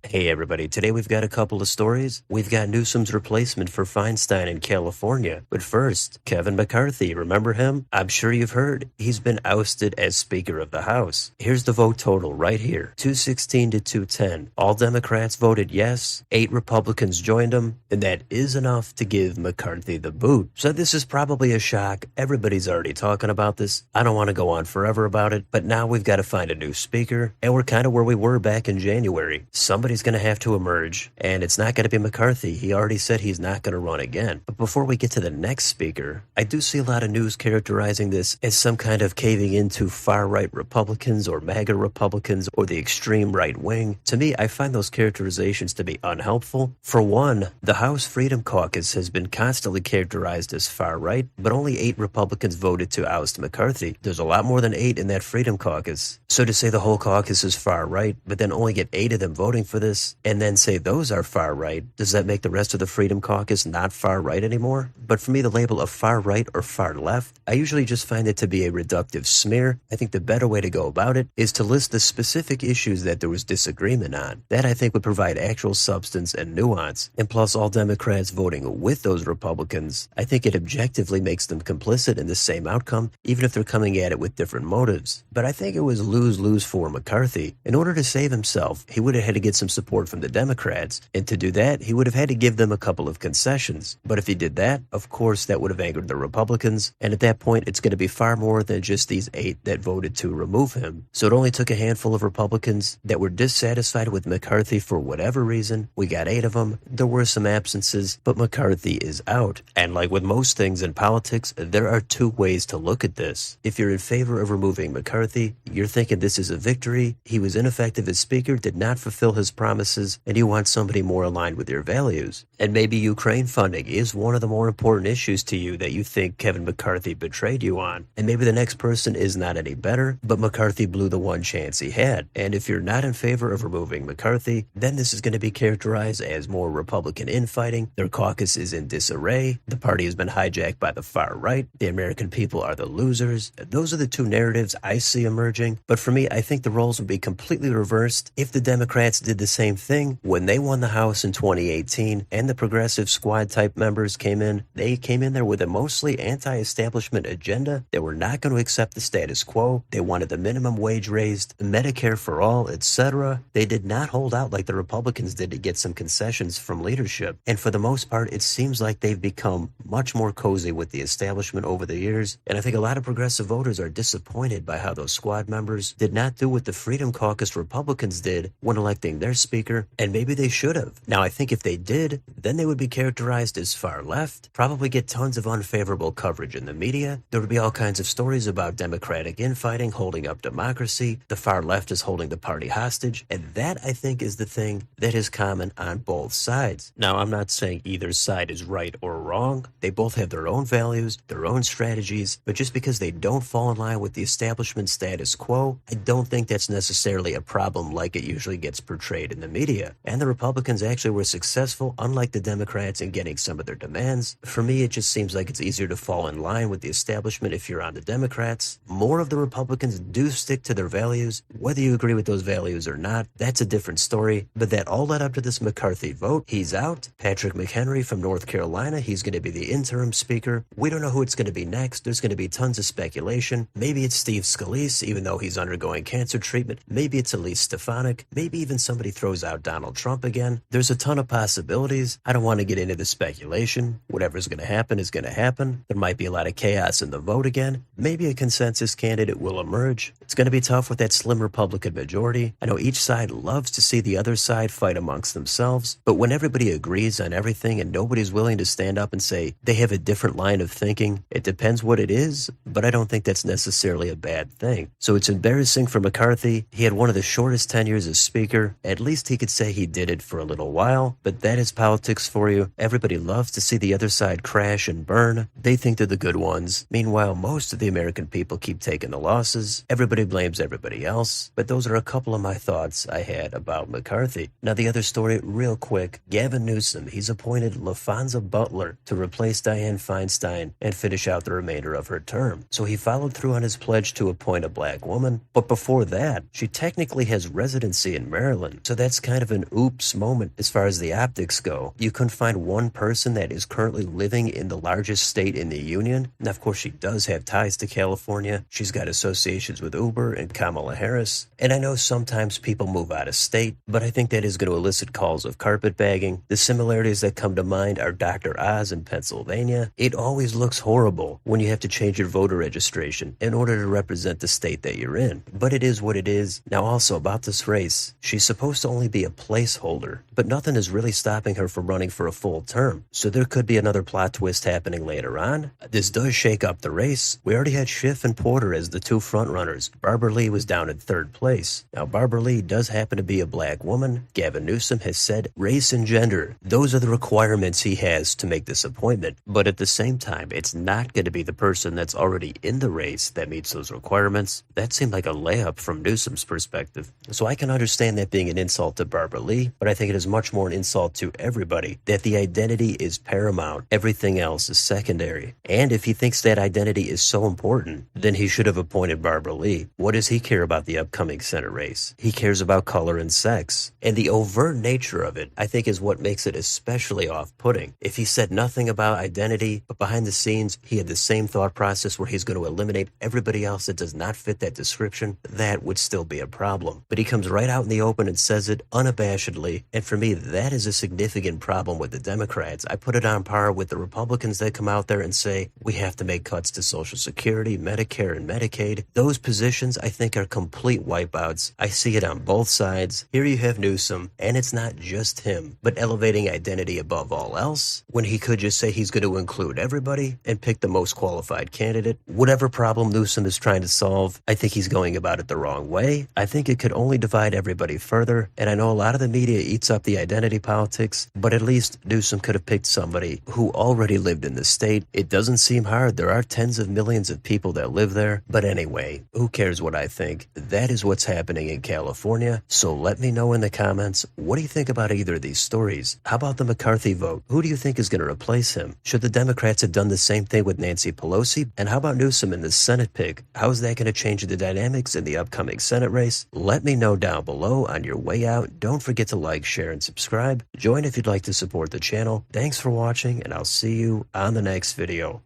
Hey everybody, today we've got a couple of stories. We've got Newsom's replacement for Feinstein in California. But first, Kevin McCarthy, remember him? I'm sure you've heard. He's been ousted as Speaker of the House. Here's the vote total right here, 216 to 210. All Democrats voted yes, 8 Republicans joined him, and that is enough to give McCarthy the boot. So this is probably a shock. Everybody's already talking about this. I don't want to go on forever about it, but now we've got to find a new speaker, and we're kind of where we were back in January. Somebody's going to have to emerge, and it's not going to be McCarthy. He already said he's not going to run again. But before we get to the next speaker, I do see a lot of news characterizing this as some kind of caving into far-right Republicans or MAGA Republicans or the extreme right wing. To me, I find those characterizations to be unhelpful. For one, the House Freedom Caucus has been constantly characterized as far-right, but only 8 Republicans voted to oust McCarthy. There's a lot more than 8 in that Freedom Caucus. So to say the whole caucus is far-right, but then only get 8 of them voting for this, and then say those are far-right, does that make the rest of the Freedom Caucus not far-right anymore? But for me, the label of far-right or far-left, I usually just find it to be a reductive smear. I think the better way to go about it is to list the specific issues that there was disagreement on. That, I think, would provide actual substance and nuance. And plus, all Democrats voting with those Republicans, I think it objectively makes them complicit in the same outcome, even if they're coming at it with different motives. But I think it was lose-lose for McCarthy. In order to save himself, he would have had to get some support from the Democrats, and to do that, he would have had to give them a couple of concessions. But if he did that, of course, that would have angered the Republicans, and at that point, it's going to be far more than just these 8 that voted to remove him. So it only took a handful of Republicans that were dissatisfied with McCarthy for whatever reason. We got 8 of them. There were some absences, but McCarthy is out. And like with most things in politics, there are 2 ways to look at this. If you're in favor of removing McCarthy, you're thinking this is a victory. He was ineffective as Speaker, did not fulfill his promises, and you want somebody more aligned with your values. And maybe Ukraine funding is one of the more important issues to you that you think Kevin McCarthy betrayed you on. And maybe the next person is not any better, but McCarthy blew the one chance he had. And if you're not in favor of removing McCarthy, then this is going to be characterized as more Republican infighting. Their caucus is in disarray. The party has been hijacked by the far right. The American people are the losers. Those are the 2 narratives I see emerging. But for me, I think the roles would be completely reversed if the Democrats did the same thing when they won the House in 2018 and the progressive squad type members came in. They came in there with a mostly anti-establishment agenda. They were not going to accept the status quo. They wanted the minimum wage raised, Medicare for all, etc. They did not hold out like the Republicans did to get some concessions from leadership. And for the most part, it seems like they've become much more cozy with the establishment over the years. And I think a lot of progressive voters are disappointed by how those squad members did not do what the Freedom Caucus Republicans did when electing their speaker, and maybe they should have. Now, I think if they did, then they would be characterized as far left, probably get tons of unfavorable coverage in the media. There would be all kinds of stories about Democratic infighting, holding up democracy. The far left is holding the party hostage, and that, I think, is the thing that is common on both sides. Now, I'm not saying either side is right or wrong. They both have their own values, their own strategies, but just because they don't fall in line with the establishment status quo, I don't think that's necessarily a problem like it usually gets portrayed in the media. And the Republicans actually were successful, unlike the Democrats, in getting some of their demands. For me, it just seems like it's easier to fall in line with the establishment if you're on the Democrats. More of the Republicans do stick to their values. Whether you agree with those values or not, that's a different story. But that all led up to this McCarthy vote. He's out. Patrick McHenry from North Carolina, he's going to be the interim speaker. We don't know who it's going to be next. There's going to be tons of speculation. Maybe it's Steve Scalise, even though he's undergoing cancer treatment. Maybe it's Elise Stefanik. Maybe even somebody throws out Donald Trump again. There's a ton of possibilities. I don't want to get into the speculation. Whatever's going to happen is going to happen. There might be a lot of chaos in the vote again. Maybe a consensus candidate will emerge. It's going to be tough with that slim Republican majority. I know each side loves to see the other side fight amongst themselves, but when everybody agrees on everything and nobody's willing to stand up and say they have a different line of thinking, it depends what it is, but I don't think that's necessarily a bad thing. So it's embarrassing for McCarthy. He had one of the shortest tenures as Speaker. At least he could say he did it for a little while, but that is politics for you. Everybody loves to see the other side crash and burn. They think they're the good ones. Meanwhile, most of the American people keep taking the losses. Everybody blames everybody else. But those are a couple of my thoughts I had about McCarthy. Now, the other story, real quick. Gavin Newsom, he's appointed Laphonza Butler to replace Dianne Feinstein and finish out the remainder of her term. So he followed through on his pledge to appoint a black woman. But before that, she technically has residency in Maryland. So that's kind of an oops moment as far as the optics go. You couldn't find one person that is currently living in the largest state in the union. Now, of course, she does have ties to California. She's got associations with Uber and Kamala Harris. And I know sometimes people move out of state, but I think that is going to elicit calls of carpetbagging. The similarities that come to mind are Dr. Oz in Pennsylvania. It always looks horrible when you have to change your voter registration in order to represent the state that you're in. But it is what it is. Now, also about this race, she's supposed to only be a placeholder, but nothing is really stopping her from running for a full term. So there could be another plot twist happening later on. This does shake up the race. We already had Schiff and Porter as the two frontrunners. Barbara Lee was down in third place. Now, Barbara Lee does happen to be a black woman. Gavin Newsom has said race and gender. Those are the requirements he has to make this appointment. But at the same time, it's not going to be the person that's already in the race that meets those requirements. That seemed like a layup from Newsom's perspective. So I can understand that being an insult to Barbara Lee, but I think it is much more an insult to everybody that the identity is paramount. Everything else is secondary. And if he thinks that identity is so important, then he should have appointed Barbara Lee. What does he care about the upcoming Senate race? He cares about color and sex. And the overt nature of it, I think, is what makes it especially off-putting. If he said nothing about identity, but behind the scenes, he had the same thought process where he's going to eliminate everybody else that does not fit that description, that would still be a problem. But he comes right out in the open and says it unabashedly. And for me, that is a significant problem with the Democrats. I put it on par with the Republicans that come out there and say, we have to make cuts to Social Security, Medicare, and Medicaid. Those positions, I think, are complete wipeouts. I see it on both sides. Here you have Newsom, and it's not just him, but elevating identity above all else, when he could just say he's going to include everybody and pick the most qualified candidate. Whatever problem Newsom is trying to solve, I think he's going about it the wrong way. I think it could only divide everybody further, and I know a lot of the media eats up the identity politics, but at least Newsom could have picked somebody who already lived in the state. It doesn't seem hard. There are tens of millions of people that live there. But anyway, who cares what I think? That is what's happening in California. So let me know in the comments, what do you think about either of these stories? How about the McCarthy vote? Who do you think is going to replace him? Should the Democrats have done the same thing with Nancy Pelosi? And how about Newsom in the Senate pick? How is that going to change the dynamics in the upcoming Senate race? Let me know down below on your way out. Don't forget to like, share, and subscribe. Join if you'd like to support the channel. Thanks for watching, and I'll see you on the next video.